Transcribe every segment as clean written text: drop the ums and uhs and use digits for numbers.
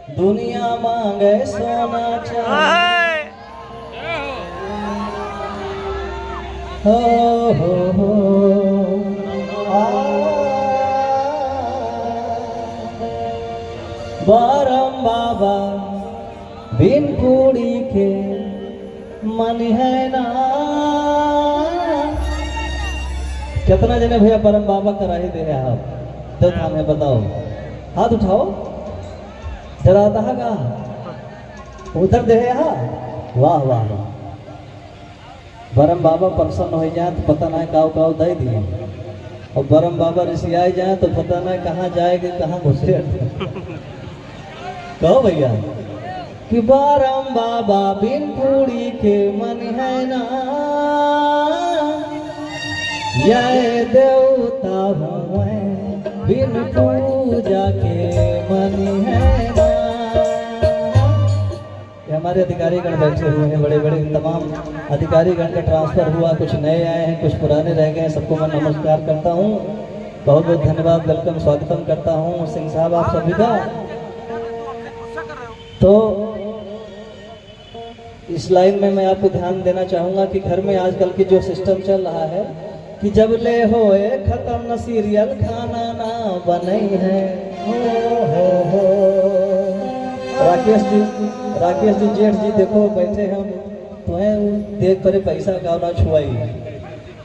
दुनिया मांगे सोना चांदी हो हो बारम बाबा बिन पूरी के मन है ना। कितना जने भैया परम बाबा कराही दे हैं आप? तो हमें बताओ, हाथ उठाओ जरा। का उधर दे यहाँ। वाह वाह वाह। बरम बाबा प्रसन्न हो जाए तो पता नहीं काव काव दे दिए, और बरम बाबा ऋषियाई जाए तो पता नहीं कहाँ जाएगी कहाँ घुसे। कहो भैया कि बरम बाबा बिन पूरी के मन है ना, ये देवता हूँ बिन पूजा के मन है ना। हमारे अधिकारीगण बैठे हुए हैं, बड़े बड़े तमाम अधिकारीगण का ट्रांसफर हुआ, कुछ नए आए हैं, कुछ पुराने रह गए। सबको मैं नमस्कार करता हूँ, बहुत बहुत धन्यवाद, वेलकम, स्वागतम करता हूँ सिंह साहब आप सभी का। तो इस लाइन में मैं आपको ध्यान देना चाहूँगा कि घर में आजकल की जो सिस्टम चल रहा है कि जब ले होए खत्म न सीरियल खाना ना बने हैं। हो राकेश जी जेठ जी देखो बैठे हम तुम्हें देख पर पैसा का ना छुआई।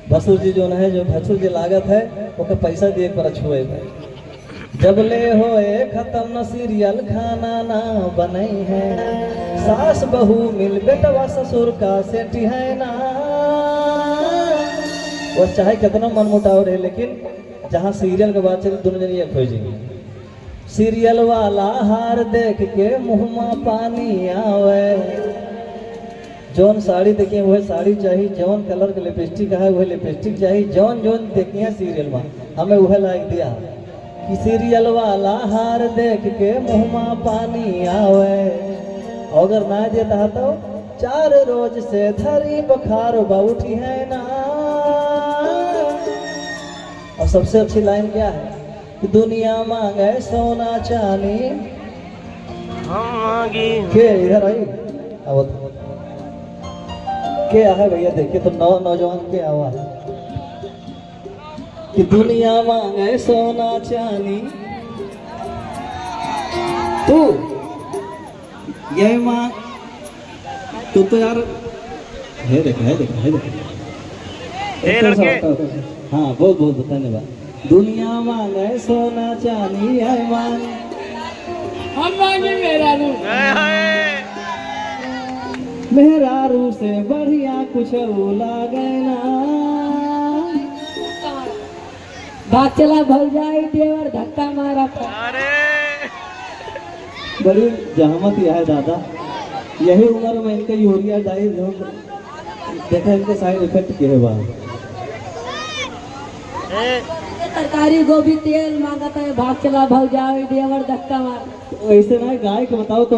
भसुर जी जो है, जो भसुर जी लागत है वो पैसा देख पर छुए। जब ले होए खत्म न सीरियल खाना ना बने हैं, सास बहू मिल बेटवा ससुर का सेठी है ना। वो चाहे कितना मन मुटाव रहे, लेकिन जहाँ सीरियल के बात चले दोनों जन एक हो जाएंगे। सीरियल वाला हार देख के मुँह में पानी आवे। जौन साड़ी देखिए वह साड़ी चाहिए, जौन कलर के लिपस्टिक है वह लिपस्टिक चाहिए, जौन जौन देखिए सीरियल में हमें वह लाइक दिया कि सीरियल वाला हार देख के मुँह में पानी आवे। अगर ना देता तो 4 रोज से धरी बुखार उठी है ना। और सबसे अच्छी लाइन क्या है कि दुनिया मांगे सोना चांदी के इधर आई। अब क्या है भैया, देखिए तो नौजवान के आवाज कि दुनिया मांगे सोना चांदी तू ये मां तू तो यार है देख है देख है देख। हाँ बहुत बहुत धन्यवाद। दुनिया मांगे सोना चांदी है मांग हम मांगे मेरा रू से बढ़िया कुछ लागे ना। भाग चला भल जाए देवर धक्का मारा। बड़ी जहामत यह है दादा, यही उम्र में इनका यूरिया डाई देखा इनके साइड इफेक्ट किए बाहर। तरकारी गोभी तेल मांगता है, भाग चला भल जाए देवर धक्का मारा। ऐसे ना गाय को बताओ तो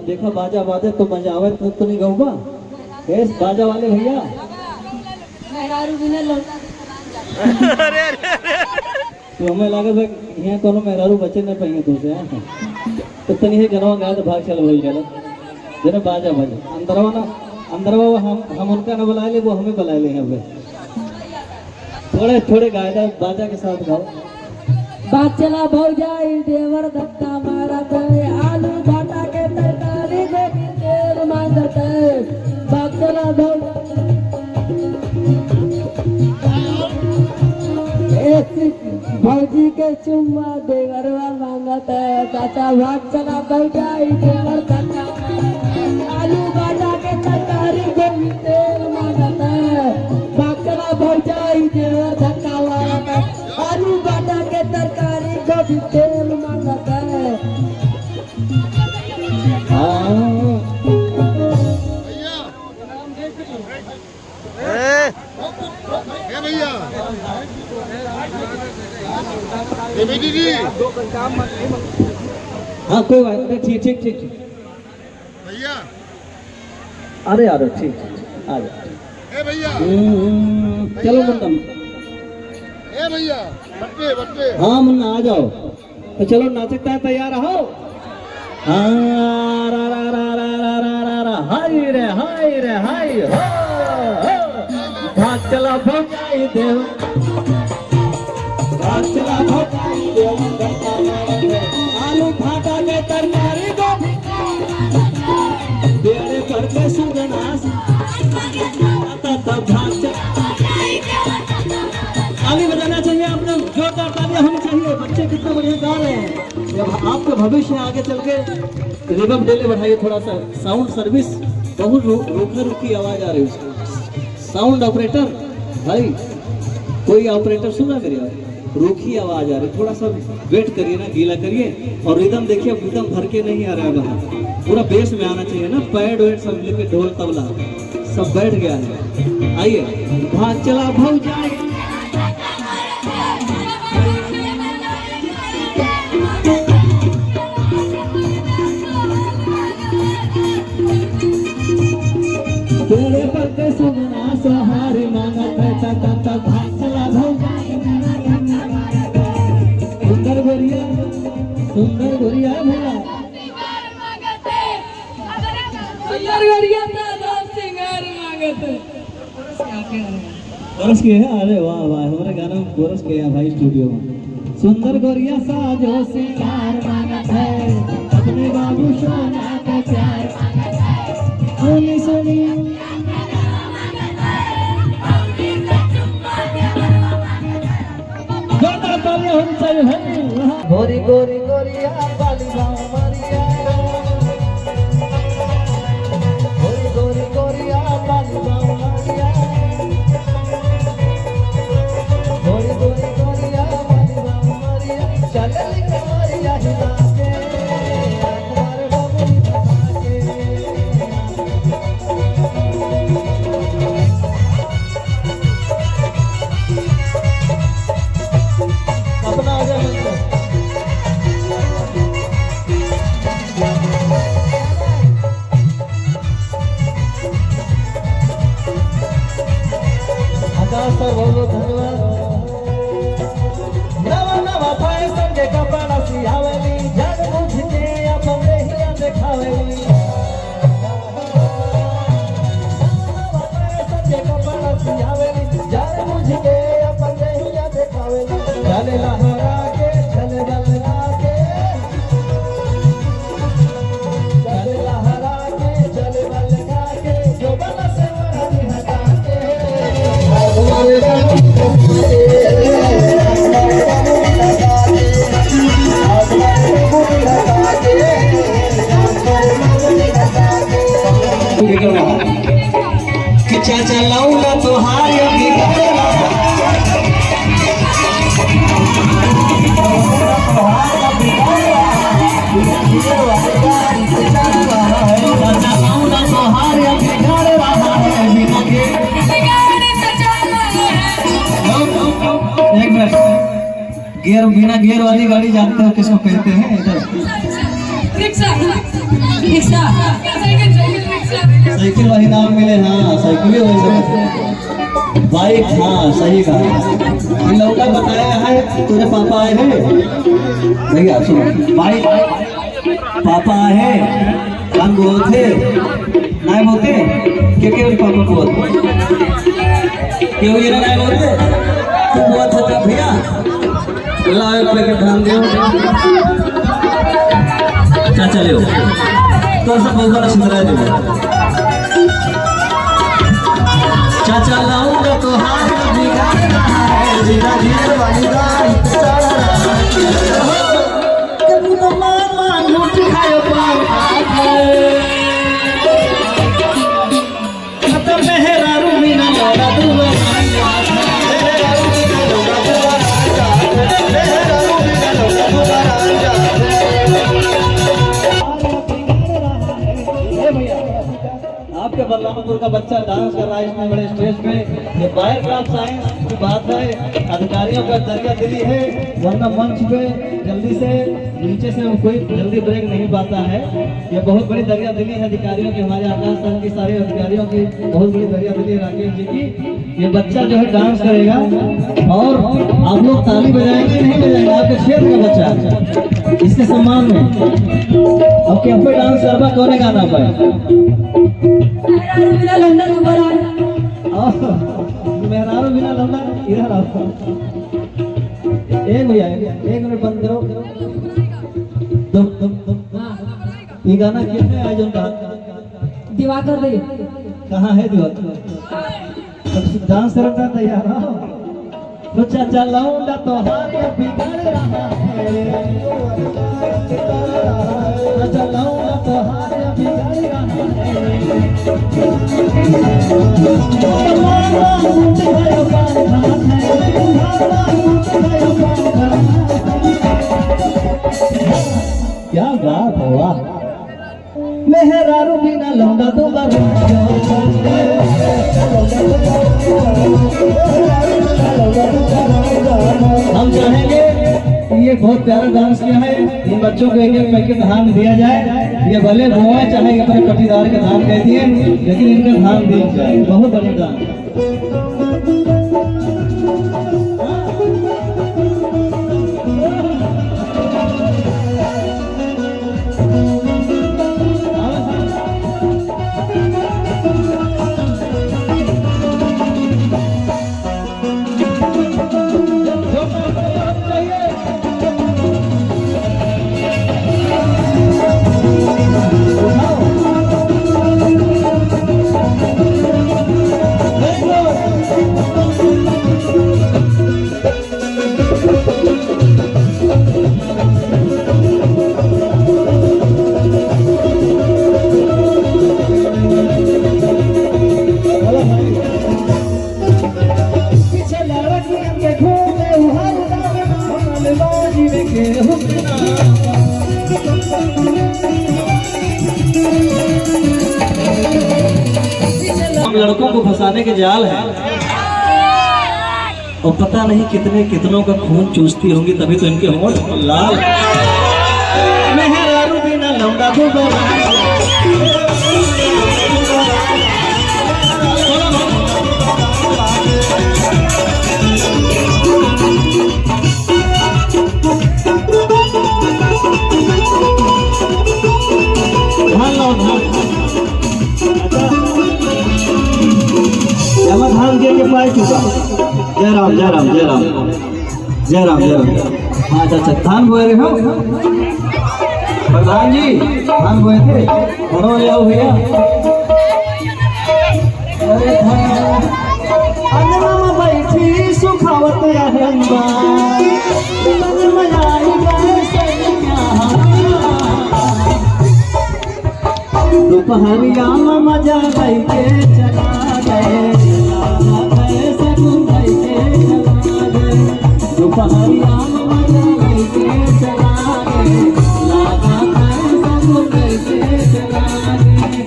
देखा बाजा बाजे तो मजा आवे तो नहीं गाऊंगा। यस बाजा वाले भैया मेहरारू बिना लौटा तो हमें लागत है यहाँ कोनो मेहरारू बचे न पाएंगे तुमसे। तो तनी है गनवा गाय तो भाग चल हो गया जरा बाजा बाजे अंदरवा हम उनका न बुला ले, वो हमें बुला ले। हमें थोड़े थोड़े गायदा बाजा के साथ गाओ। भाग चला भल जाए देवर धक्का मारा। आलू भाटा के तरकारी गोभी तेल मांगता है, भाग चला भल भौजी के चुम्मा देवरवा मांगता है। चाचा भाग चला भल जाए देवर धक्का। आलू भाटा के तरकारी गोभी तेल मांगता है, भाग चला भल जाए देवर धक्का मारता है। आलू भाटा के तरकारी गोभी तेल मांगता है। भैया हाँ कोई बात नहीं, ठीक ठीक ठीक भैया। अरे यार ठीक ठीक आ जाओ भैया चलो मुन्ना। भैया बट्टे हाँ मुन्ना आ जाओ। तो चलो नाचकता है, तैयार हो। हाय रे हाय रे हाय हो भाग चला भौजाई देव भाग चला भौजाई देव आलू भाटा के तरकारी को बेड़े करके सुगनास तब भाग चला। ताली बजाना चाहिए आपने, जोरदार तालियां होनी चाहिए। बच्चे कितने बढ़िया गा रहे हैं। जब आपका भविष्य आगे चल के रिवर्ब डेले बढ़ाइए थोड़ा सा। साउंड सर्विस बहुत रुकी रुकी आवाज आ रही है उसकी। साउंड ऑपरेटर भाई, कोई ऑपरेटर सुना मेरी आवाज, रुकी आवाज आ रही, थोड़ा सा वेट करिए ना, गीला करिए। और रिदम देखिए, रिदम भर के नहीं आ रहा है बाहर, पूरा बेस में आना चाहिए ना। पैड वेड सब लेके ढोल तबला सब बैठ गया है। आइए भाग चला भौजाई तेरे पत्ते सुनना सहारे मांगत है तक भाग चला भौजाई। सुंदर गोरिया भैया सुंदर गरिया दादा सिंगार मांगते कोरस किए हैं। अरे वाह वाह, हमारे गाना में कोरस किए हैं भाई स्टूडियो में। सुंदर गोरिया साजो सिंगार मांगत है अपने बाबू सोना का प्यार सुनी सुनी गोरी गोरी गोरिया बाली बाऊ मारिया गोरी गोरी गोरिया बाली बाऊ मारिया गोरी गोरी गोरिया बाली बाऊ मारिया चल मारिया हिला के हमारे बाबू के अपना आ जाए आकाश सर, बहुत बहुत धन्यवाद। नवा नवा फैशन के कपड़ा सियावेली जग बुझ के अपन देहिया देखावेली। नवा फैशन के कपड़ा सियावेली जग बुझ के अपन देहिया देखावेली। चले लहरा के चले बलगा के चले लहरा के चले बलगा के जो बल से मरनी हटा के कि चाचा लाऊंगा तो हार अभी गियर, बिना गियर वाली गाड़ी जानते हो किसको कहते हैं? इधर रिक्शा रिक्शा साइकिल वाली नाम मिले। हाँ, साइकिल ही वही समझते हैं। बाइक, हाँ सही कहा। इन लोगों का बताया है, तुझे पापा आए हैं भैया सुनो। बाइक पापा आए हैं, हम बोल थे नहीं बोलते क्या पापा बोल क्यों ये नहीं बोलते? तुम बहुत था भैया, लाओ पैकेट ध्यान दो चाचा ले तो सब बहुत बड़ा सुंदर है। चाचा लाऊंगा तो हाथ बिगाड़ना है जीना जीने वाली गाड़ी कभी तो मामा लूट खायो पाओ खत्म मेहरा रूमी ना लौड़ा दूर आपके बलरामपुर का बच्चा डांस कर रहा है इतने बड़े स्टेज पे। ये बायर ऑफ साइंस की बात है, अधिकारियों का दरिया दिली है, वरना मंच पे जल्दी से नीचे से कोई जल्दी ब्रेक नहीं पाता है। ये बहुत बड़ी दरिया दिली है अधिकारियों की, हमारे आकाश संघ के सारे अधिकारियों की बहुत बड़ी दरिया दिली है राकेश जी की। ये बच्चा जो है डांस करेगा और आप लोग ताली बजाएंगे नहीं बजाएंगे, आपके क्षेत्र का बच्चा इसके सम्मान में। अब क्या पे डांस करबा कौन गाना पे बिना लंदन ऊपर आए मेहरारू बिना लौंडा इधर आओ एक भैया एक मिनट बंद करो तुम ये गाना किसने आयोजन कहा दिवाकर भाई कहाँ है दिवाकर डांस करता तैयार हो तो चाचा लौंडा तो हारे बिगड़ रहा है चाचा लौंडा तो हारे बिगड़ रहा है क्या बात है वाह मेहरारू बिना लौंडा तो हम चाहेंगे ये बहुत प्यारा डांस किया है इन बच्चों को एक एक पैकेट धान दिया जाए ये भले भुआ चाहे अपने पटीदार के धान कह दिए लेकिन इनका धान दिया जाए बहुत बड़ी दान लड़कों को फंसाने के जाल है और पता नहीं कितने कितनों का खून चूसती होंगी तभी तो इनके होंठ लाल मेहरारू बिना लौंडा को धान के पाए चुका जय राम जय राम जय राम जय राम जय राम अच्छा अच्छा धान बोए रहे हो प्रधान जी धान बोए थे घरों ले आओ भैया अरे अंगना में बैठी सुखावत रहंबा दोपहरिया में मजा के चला गए दोपहरिया